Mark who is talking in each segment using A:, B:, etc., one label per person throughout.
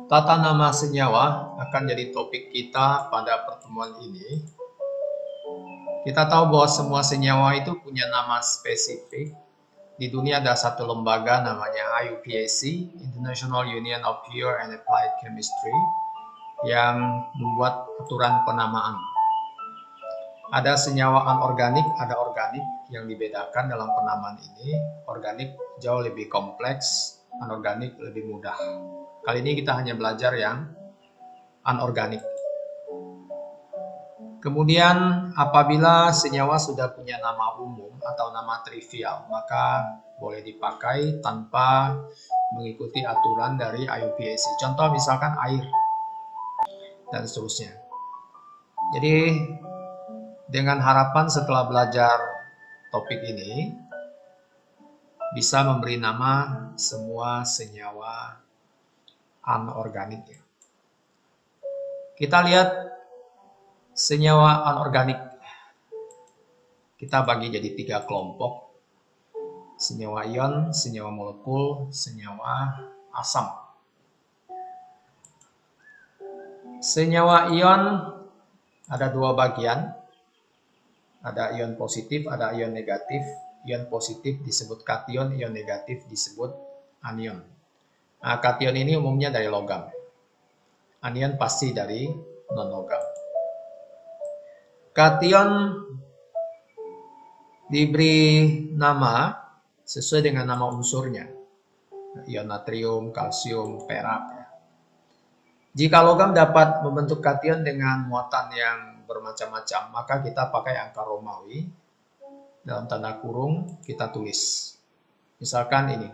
A: Tata nama senyawa akan jadi topik kita pada pertemuan ini. Kita tahu bahwa semua senyawa itu punya nama spesifik. Di dunia ada satu lembaga namanya IUPAC, International Union of Pure and Applied Chemistry, yang membuat aturan penamaan. Ada senyawa anorganik, ada organik yang dibedakan dalam penamaan ini. Organik jauh lebih kompleks, anorganik lebih mudah. Kali ini kita hanya belajar yang anorganik. Kemudian apabila senyawa sudah punya nama umum atau nama trivial, maka boleh dipakai tanpa mengikuti aturan dari IUPAC. Contoh misalkan air dan seterusnya. Jadi dengan harapan setelah belajar topik ini bisa memberi nama semua senyawa anorganik. Kita lihat senyawa anorganik. Kita bagi jadi 3 kelompok. Senyawa ion, senyawa molekul, senyawa asam. Senyawa ion ada 2 bagian. Ada ion positif, ada ion negatif. Ion positif disebut kation, ion negatif disebut anion. Nah, kation ini umumnya dari logam. Anion pasti dari non-logam. Kation diberi nama sesuai dengan nama unsurnya. Ion natrium, kalsium, perak. Jika logam dapat membentuk kation dengan muatan yang bermacam-macam, maka kita pakai angka Romawi. Dalam tanda kurung kita tulis. Misalkan ini.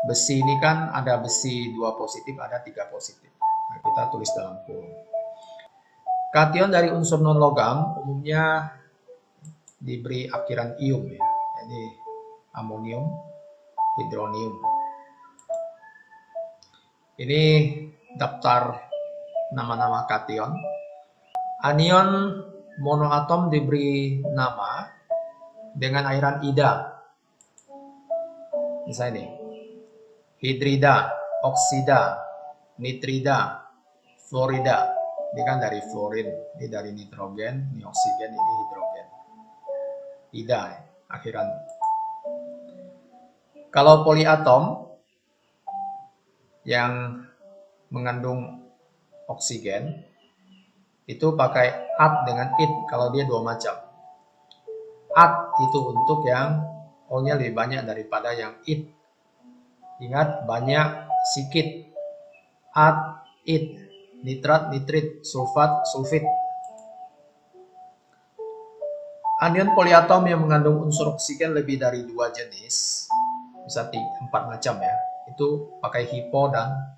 A: Besi ini kan ada besi 2 positif, ada 3 positif. Nah, kita tulis dalam kurung. Kation dari unsur non-logam umumnya diberi akhiran ium ya. Jadi amonium, hidronium. Ini daftar nama-nama kation. Anion monoatom diberi nama dengan airan ida. Misalnya ini, hidrida, oksida, nitrida, fluorida. Ini kan dari fluorin, ini dari nitrogen, ini oksigen, ini hidrogen. Ida, akhiran. Kalau poliatom yang mengandung oksigen, itu pakai at dengan it kalau dia 2 macam. At itu untuk yang O-nya lebih banyak daripada yang it. Ingat, banyak, sikit. At, it. Nitrat, nitrit. Sulfat, sulfit. Anion poliatom yang mengandung unsur oksigen lebih dari 2 jenis, bisa 4 macam ya, itu pakai hipo dan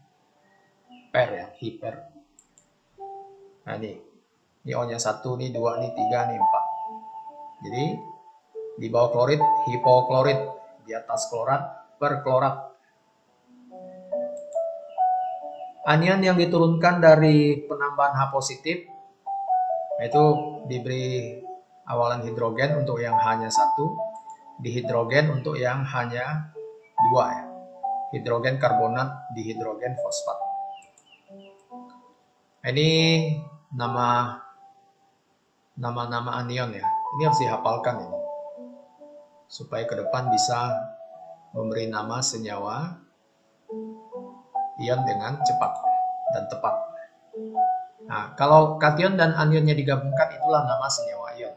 A: per ya, hiper. Nah ini O-nya 1, ini 2, ini 3, ini 4. Jadi di bawah klorid, hipoklorid. Di atas klorat, perklorat. Anion yang diturunkan dari penambahan H positif, itu diberi awalan hidrogen untuk yang hanya 1, dihidrogen untuk yang hanya 2 ya. Hidrogen karbonat, dihidrogen fosfat. Ini nama-nama anion ya. Ini harus dihafalkan ini. Supaya ke depan bisa memberi nama senyawa ion dengan cepat dan tepat. Nah, kalau kation dan anionnya digabungkan, itulah nama senyawa ion.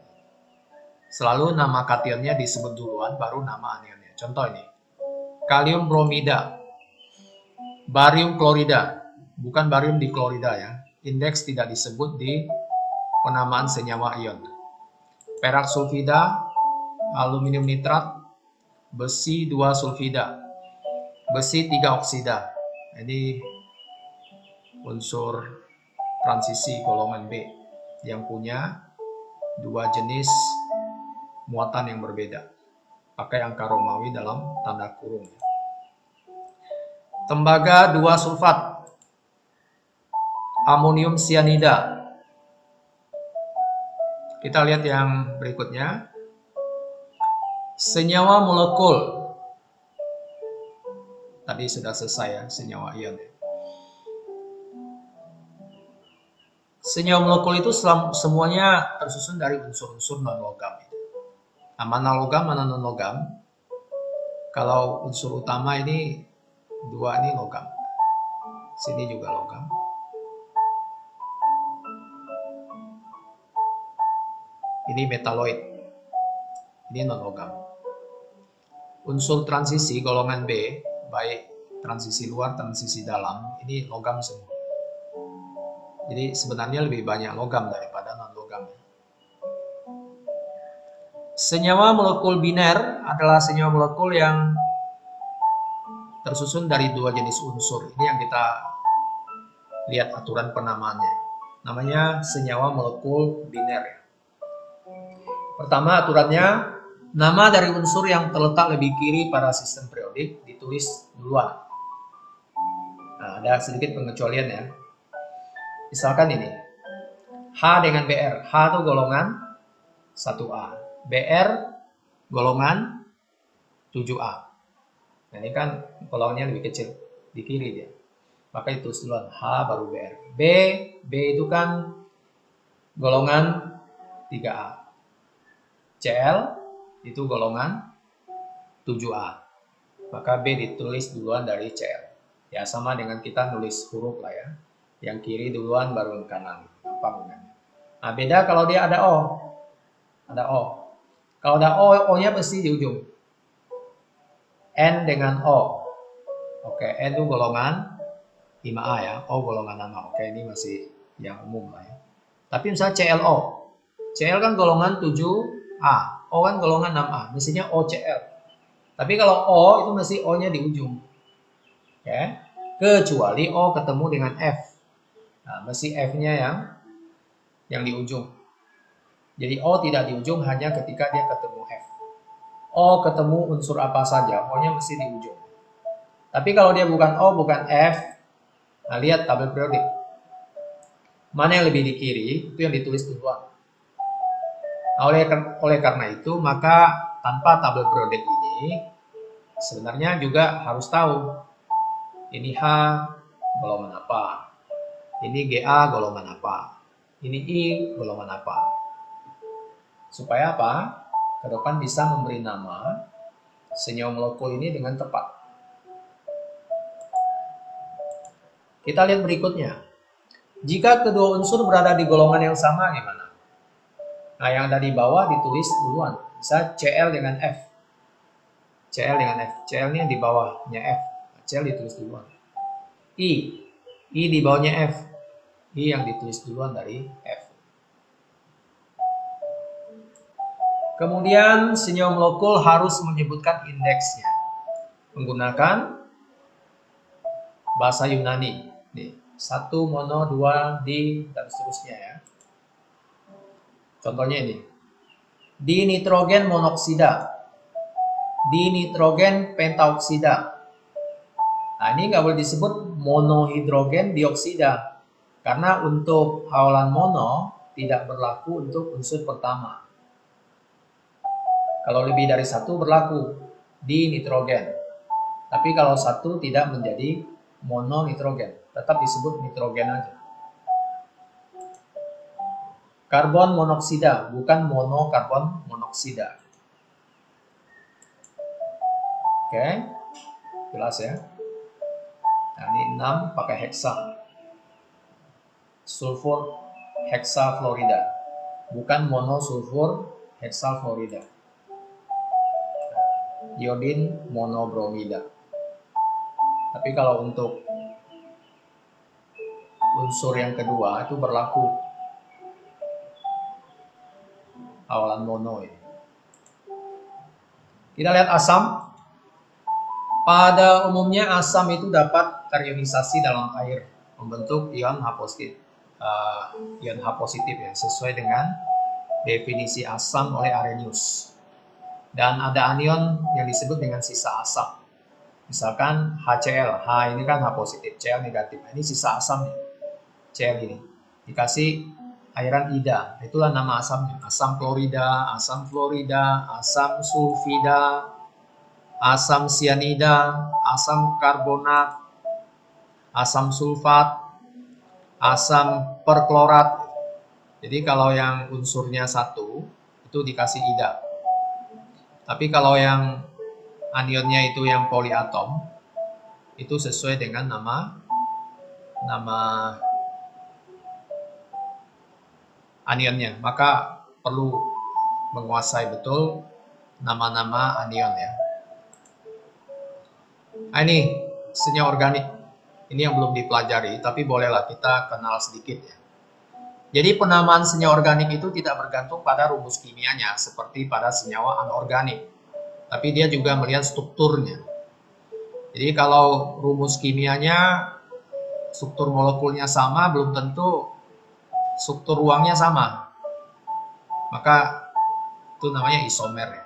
A: Selalu nama kationnya disebut duluan, baru nama anionnya. Contoh ini, kalium bromida, barium klorida, bukan barium diklorida ya. Indeks tidak disebut di penamaan senyawa ion. Perak sulfida, aluminium nitrat, besi 2 sulfida, besi 3 oksida. Ini unsur transisi golongan B yang punya 2 jenis muatan yang berbeda. Pakai angka Romawi dalam tanda kurung. Tembaga 2 sulfat, amonium cyanida. Kita lihat yang berikutnya. Senyawa molekul. Tadi sudah selesai ya, senyawa ion. Senyawa molekul itu semuanya tersusun dari unsur-unsur non-logam. Nah, mana logam, mana non-logam. Kalau unsur utama ini, dua ini logam. Sini juga logam. Ini metaloid. Ini non-logam. Unsur transisi golongan B, baik transisi luar, transisi dalam, ini logam semua. Jadi sebenarnya lebih banyak logam daripada non-logam. Senyawa molekul biner adalah senyawa molekul yang tersusun dari dua jenis unsur. Ini yang kita lihat aturan penamaannya. Namanya senyawa molekul biner. Pertama aturannya, nama dari unsur yang terletak lebih kiri pada sistem periodik ditulis duluan. Nah, ada sedikit pengecualian ya. Misalkan ini, H dengan BR. H itu golongan 1A. BR golongan 7A. Nah, ini kan golongannya lebih kecil. Di kiri dia. Maka itu duluan. H baru BR. B itu kan golongan 3A. Cl itu golongan 7A. Maka B ditulis duluan dari Cl. Ya, sama dengan kita nulis huruf lah ya. Yang kiri duluan baru yang kanan. Gampang kan? Nah, beda kalau dia ada O. Ada O. Kalau ada O, O-nya pasti di ujung. N dengan O. Oke, N itu golongan 5A ya. O golongan 6A. Oke, ini masih yang umum lah ya. Tapi misalnya CLO. CL kan golongan 7A. O kan golongan 6A. Mestinya OCL. Tapi kalau O itu mesti O-nya di ujung. Oke. Kecuali O ketemu dengan F. Nah, mesti F-nya yang di ujung. Jadi O tidak di ujung hanya ketika dia ketemu F. O ketemu unsur apa saja, O-nya mesti di ujung. Tapi kalau dia bukan O, bukan F, nah lihat tabel periodik. Mana yang lebih di kiri, itu yang ditulis duluan. Nah, oleh karena itu, maka tanpa tabel periodik ini, sebenarnya juga harus tahu ini H golongan apa. Ini Ga golongan apa? Ini I golongan apa? Supaya apa? Ke depan bisa memberi nama senyawa molekul ini dengan tepat. Kita lihat berikutnya. Jika kedua unsur berada di golongan yang sama, gimana? Nah, yang ada di bawah ditulis duluan. Bisa Cl dengan F. Cl dengan F. Cl ini di bawahnya F. Cl ditulis duluan. I di bawahnya F. I yang ditulis duluan dari F. Kemudian senyawa molekul harus menyebutkan indeksnya menggunakan bahasa Yunani. Nih, 1 mono, 2 di dan seterusnya ya. Contohnya ini. Dinitrogen monoksida. Dinitrogen pentaoksida. Nah, ini nggak boleh disebut monohidrogen dioksida. Karena untuk awalan mono tidak berlaku untuk unsur pertama. Kalau lebih dari satu berlaku di nitrogen. Tapi kalau satu tidak menjadi mononitrogen. Tetap disebut nitrogen aja. Karbon monoksida, bukan monokarbon monoksida. Oke, jelas ya. Nah, ini 6 pakai heksa. Sulfur heksafluorida, bukan monosulfur heksafluorida. Iodin monobromida. Tapi kalau untuk unsur yang kedua itu berlaku awalan mono ini. Kita lihat asam. Pada umumnya asam itu dapat terionisasi dalam air membentuk ion H positif. Ion H positif ya, sesuai dengan definisi asam oleh Arrhenius. Dan ada anion yang disebut dengan sisa asam. Misalkan HCl, H ini kan H positif, Cl negatif. Ini sisa asam nih, Cl ini. Dikasih airan ida, itulah nama asamnya. Asam klorida, asam fluorida, asam sulfida, asam sianida, asam karbonat, asam sulfat, asam perklorat. Jadi kalau yang unsurnya 1 itu dikasih ida. Tapi kalau yang anionnya itu yang poliatom itu sesuai dengan nama anionnya. Maka perlu menguasai betul nama-nama anion ya. Nah, ini senyawa organik. Ini yang belum dipelajari, tapi bolehlah kita kenal sedikit ya. Jadi penamaan senyawa organik itu tidak bergantung pada rumus kimianya seperti pada senyawa anorganik. Tapi dia juga melihat strukturnya. Jadi kalau rumus kimianya, struktur molekulnya sama, belum tentu struktur ruangnya sama. Maka itu namanya isomer ya.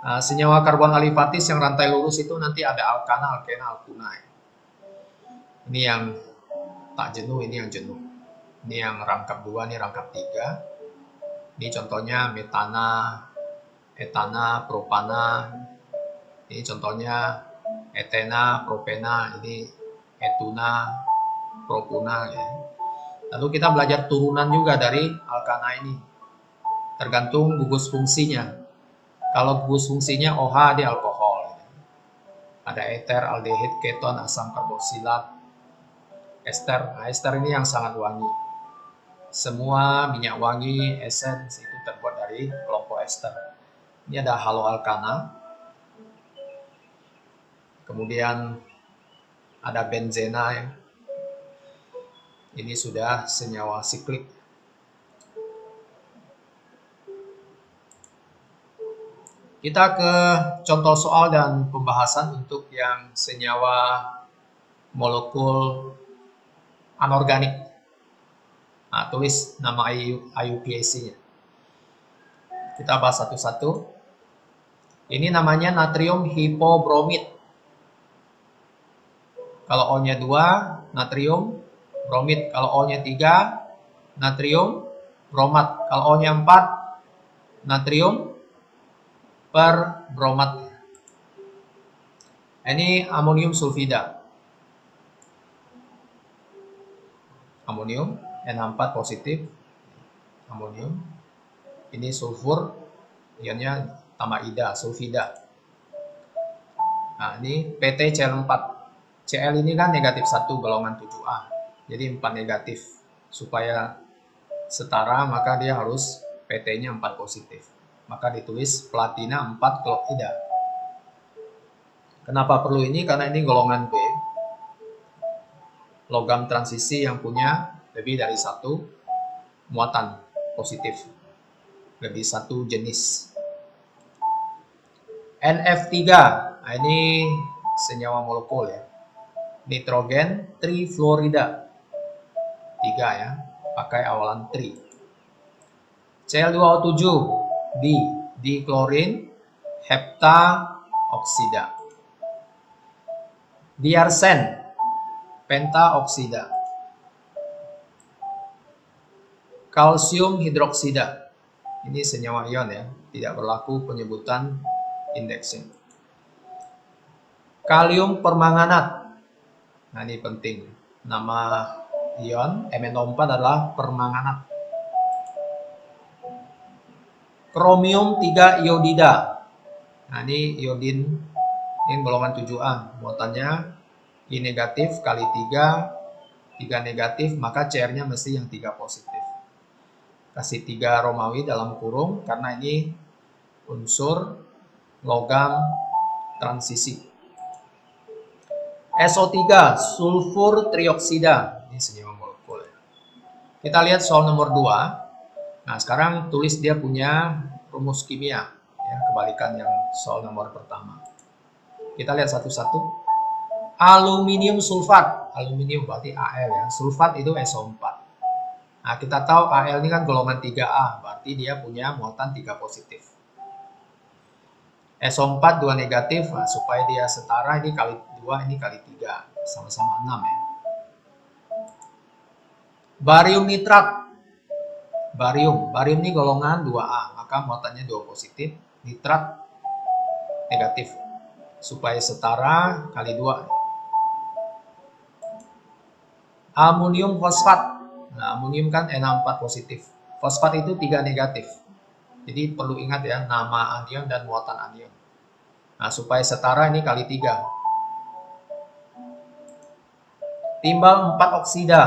A: Nah, senyawa karbon alifatis yang rantai lurus itu nanti ada alkana, alkena, alkuna. Ya. Ini yang tak jenuh, ini yang jenuh. Ini yang rangkap 2, ini rangkap 3. Ini contohnya metana, etana, propana. Ini contohnya etena, propena, ini etuna, propuna. Ya. Lalu kita belajar turunan juga dari alkana ini. Tergantung gugus fungsinya. Kalau gugus fungsinya OH dia alkohol. Ada eter, aldehid, keton, asam karboksilat, ester. Nah, ester ini yang sangat wangi. Semua minyak wangi, esens itu terbuat dari kelompok ester. Ini ada haloalkana. Kemudian ada benzena ya. Ini sudah senyawa siklik. Kita ke contoh soal dan pembahasan untuk yang senyawa molekul anorganik. Nah, tulis nama IUPAC-nya. Kita bahas satu-satu. Ini namanya natrium hipobromid. Kalau O-nya 2, natrium bromid. Kalau O-nya 3, natrium bromat. Kalau O-nya 4, natrium perbromat. Ini amonium sulfida. Amonium, NH4 positif. Amonium. Ini sulfur, ionnya tamaida, sulfida. Nah, ini PtCl4. Cl ini kan negatif 1 golongan 7A. Jadi 4 negatif. Supaya setara maka dia harus PT-nya 4 positif. Maka ditulis platina 4 klorida. Kenapa perlu ini? Karena ini golongan B. Logam transisi yang punya lebih dari 1 muatan positif. Lebih 1 jenis. NF3. Nah, ini senyawa molekul ya. Nitrogen trifluorida. 3 ya. Pakai awalan tri. Cl2O7 diklorin heptaoksida. Diarsen pentaoksida. Kalsium hidroksida. Ini senyawa ion ya, tidak berlaku penyebutan indeksnya. Kalium permanganat. Nah, ini penting. Nama ion MnO4 adalah permanganat. Kromium 3 iodida. Nah, ini iodin, ini golongan 7A. Muatannya I negatif kali 3 negatif, maka CR-nya mesti yang 3 positif. Kasih 3 Romawi dalam kurung, karena ini unsur logam transisi. SO3, sulfur trioksida. Ini senyawa molekul. Kita lihat soal nomor 2. Nah, sekarang tulis dia punya rumus kimia, ya, kebalikan yang soal nomor pertama. Kita lihat satu-satu. Aluminium sulfat, aluminium berarti Al ya, sulfat itu SO4. Nah, kita tahu Al ini kan golongan 3A, berarti dia punya muatan 3 positif. SO4 2 negatif, nah, supaya dia setara ini kali 2, ini kali 3, sama-sama 6 ya. Barium nitrat. Barium ini golongan 2A, maka muatannya 2 positif, nitrat negatif. Supaya setara kali 2. Amonium fosfat. Nah, amonium kan Na4 positif. Fosfat itu 3 negatif. Jadi perlu ingat ya, nama anion dan muatan anion. Nah, supaya setara ini kali 3. Timbal 4 oksida.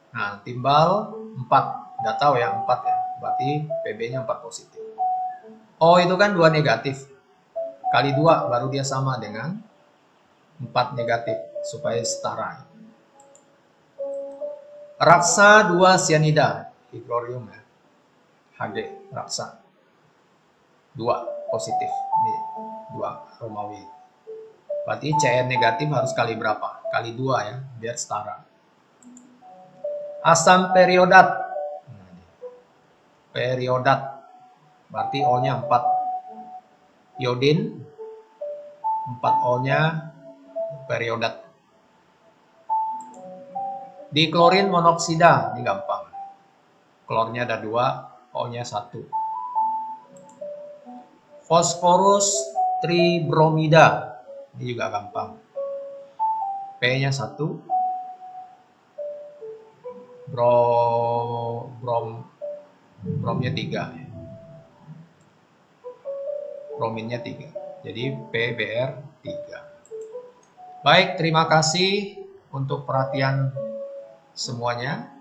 A: Nah, timbal 4. Udah tahu ya, 4 ya. Berarti Pb-nya 4 positif. O itu kan 2 negatif. Kali 2 baru dia sama dengan 4 negatif. Supaya setara. Raksa 2 sianida. Hidrorium ya. Hg, raksa. 2 positif. Ini 2 Romawi. Berarti Cn negatif harus kali berapa? Kali 2 ya, biar setara. Asam periodat. Periodat. Berarti O-nya 4. Iodin 4 O-nya periodat. Di klorin monoksida, ini gampang. Klornya ada 2, O-nya 1. Fosforus tribromida, ini juga gampang. P-nya 1. Bromnya 3. Brominnya 3. Jadi PBr 3. Baik, terima kasih untuk perhatian semuanya.